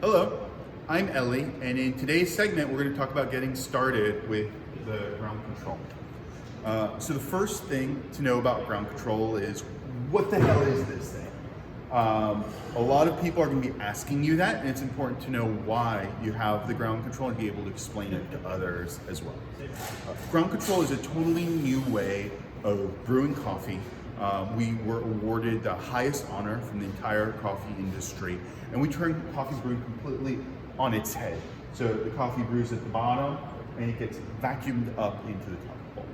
Hello, I'm Ellie, and in today's segment, we're going to talk about getting started with the ground control. So the first thing to know about ground control is, what the hell is this thing? A lot of people are going to be asking you that, and it's important to know why you have the ground control and be able to explain it to others as well. Ground control is a totally new way of brewing coffee. We were awarded the highest honor from the entire coffee industry, and we turn coffee brewing completely on its head. So the coffee brews at the bottom, and it gets vacuumed up into the top bowl.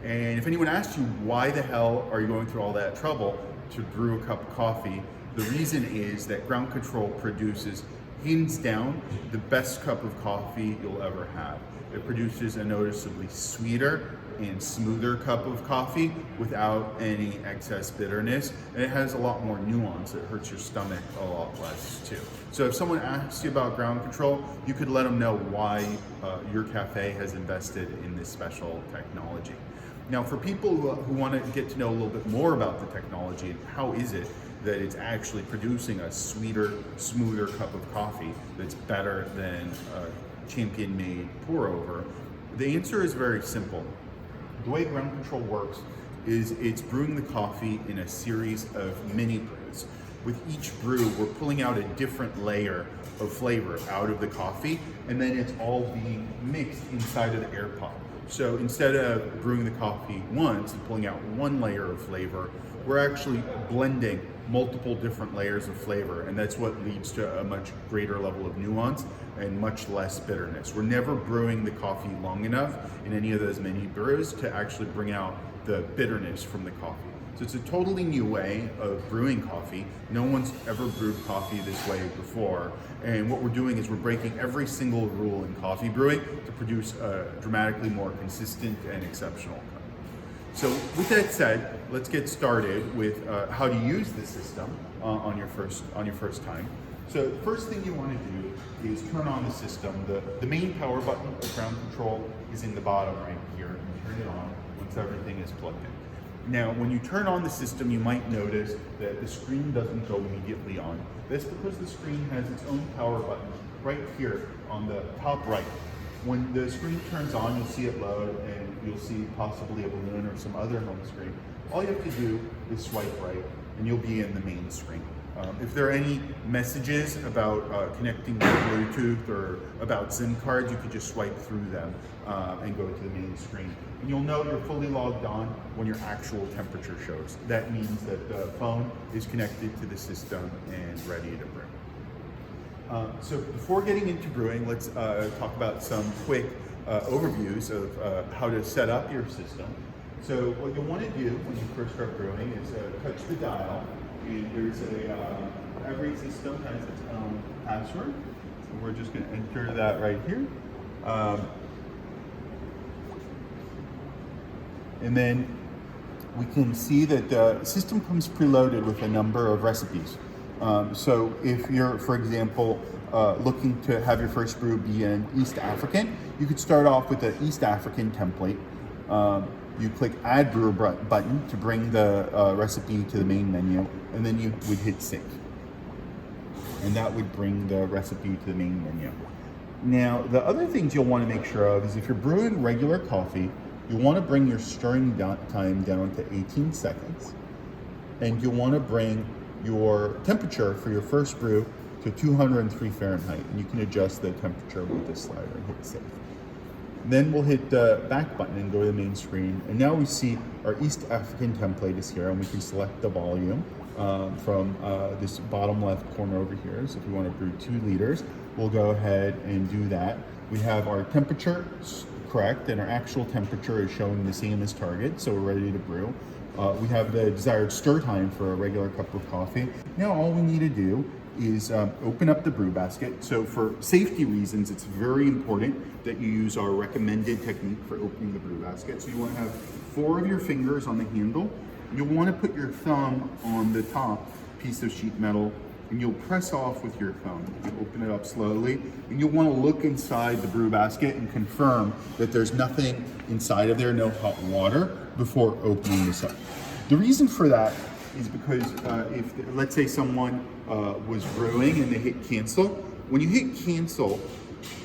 And if anyone asks you, why the hell are you going through all that trouble to brew a cup of coffee, the reason is that ground control produces, hands down, the best cup of coffee you'll ever have. It produces a noticeably sweeter and smoother cup of coffee without any excess bitterness, and it has a lot more nuance. It hurts your stomach a lot less too. So if someone asks you about ground control, you could let them know why your cafe has invested in this special technology. Now, for people who want to get to know a little bit more about the technology and how is it that it's actually producing a sweeter, smoother cup of coffee that's better than a champion-made pour-over, the answer is very simple. The way ground control works is it's brewing the coffee in a series of mini brews. With each brew, we're pulling out a different layer of flavor out of the coffee, and then it's all being mixed inside of the air pod. So instead of brewing the coffee once and pulling out one layer of flavor, we're actually blending multiple different layers of flavor, and that's what leads to a much greater level of nuance and much less bitterness. We're never brewing the coffee long enough in any of those mini brews to actually bring out the bitterness from the coffee. So it's a totally new way of brewing coffee. No one's ever brewed coffee this way before. And what we're doing is we're breaking every single rule in coffee brewing to produce a dramatically more consistent and exceptional cup. So with that said, let's get started with how to use the system on your first time. So the first thing you want to do is turn on the system. The main power button of ground control is in the bottom right here. You turn it on once everything is plugged in. Now, when you turn on the system, you might notice that the screen doesn't go immediately on. That's because the screen has its own power button right here on the top right. When the screen turns on, you'll see it load, and you'll see possibly a balloon or some other home screen. All you have to do is swipe right, and you'll be in the main screen. If there are any messages about connecting to Bluetooth or about SIM cards, you could just swipe through them and go to the main screen. And you'll know you're fully logged on when your actual temperature shows. That means that the phone is connected to the system and ready to brew. So before getting into brewing, let's talk about some quick overviews of how to set up your system. So what you'll want to do when you first start brewing is touch the dial. There's every system has its own password. So we're just going to enter that right here. And then we can see that the system comes preloaded with a number of recipes. So if you're, for example, looking to have your first brew be an East African, you could start off with the East African template. You click Add Brewer button to bring the recipe to the main menu, and then you would hit Save. And that would bring the recipe to the main menu. Now, the other things you'll want to make sure of is if you're brewing regular coffee, you'll want to bring your stirring time down to 18 seconds. And you'll want to bring your temperature for your first brew to 203 Fahrenheit. And you can adjust the temperature with this slider and hit Save. Then we'll hit the back button and go to the main screen. And now we see our East African template is here, and we can select the volume from this bottom left corner over here. So if we want to brew 2 liters, we'll go ahead and do that. We have our temperature correct, and our actual temperature is showing the same as target, so we're ready to brew. We have the desired stir time for a regular cup of coffee. Now all we need to do is open up the brew basket. So for safety reasons, it's very important that you use our recommended technique for opening the brew basket. So you want to have 4 of your fingers on the handle. You'll want to put your thumb on the top piece of sheet metal, and you'll press off with your thumb. You open it up slowly, and you'll want to look inside the brew basket and confirm that there's nothing inside of there, no hot water, before opening this up. The reason for that is because if, let's say someone was brewing and they hit cancel, when you hit cancel,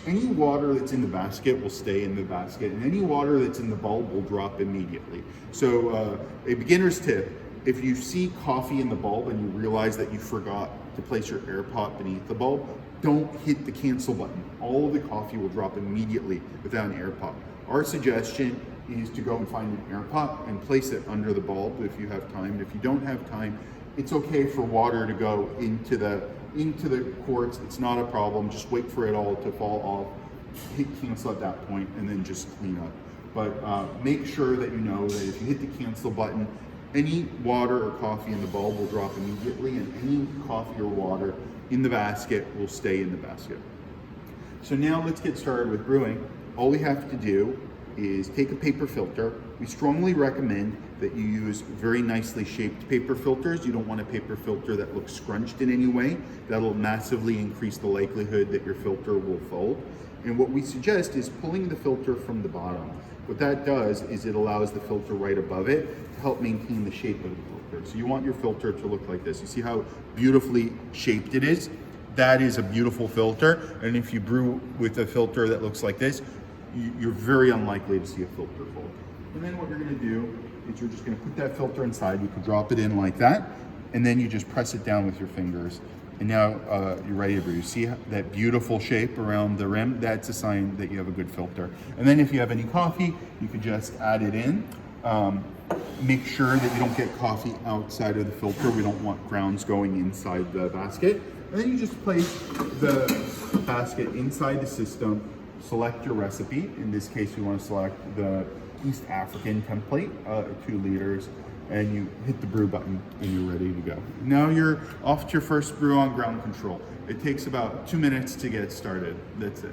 any water that's in the basket will stay in the basket, and any water that's in the bulb will drop immediately. So a beginner's tip, if you see coffee in the bulb and you realize that you forgot to place your air pot beneath the bulb, don't hit the cancel button. All of the coffee will drop immediately without an air pot. Our suggestion is to go and find an air pot and place it under the bulb if you have time. If you don't have time, it's okay for water to go into the quartz. It's not a problem. Just wait for it all to fall off, hit cancel at that point, and then just clean up. But make sure that you know that if you hit the cancel button, any water or coffee in the bulb will drop immediately, and any coffee or water in the basket will stay in the basket. So now let's get started with brewing. All we have to do is take a paper filter. We strongly recommend that you use very nicely shaped paper filters. You don't want a paper filter that looks scrunched in any way. That'll massively increase the likelihood that your filter will fold. And what we suggest is pulling the filter from the bottom. What that does is it allows the filter right above it to help maintain the shape of the filter. So you want your filter to look like this. You see how beautifully shaped it is? That is a beautiful filter. And if you brew with a filter that looks like this, you're very unlikely to see a filter fold. And then what you're gonna do is you're just gonna put that filter inside. You can drop it in like that, and then you just press it down with your fingers. And now you're ready to brew. See that beautiful shape around the rim? That's a sign that you have a good filter. And then if you have any coffee, you could just add it in. Make sure that you don't get coffee outside of the filter. We don't want grounds going inside the basket. And then you just place the basket inside the system, select your recipe. In this case, we want to select the East African template, 2 liters, and you hit the brew button and you're ready to go. Now you're off to your first brew on ground control. It takes about 2 minutes to get started. That's it.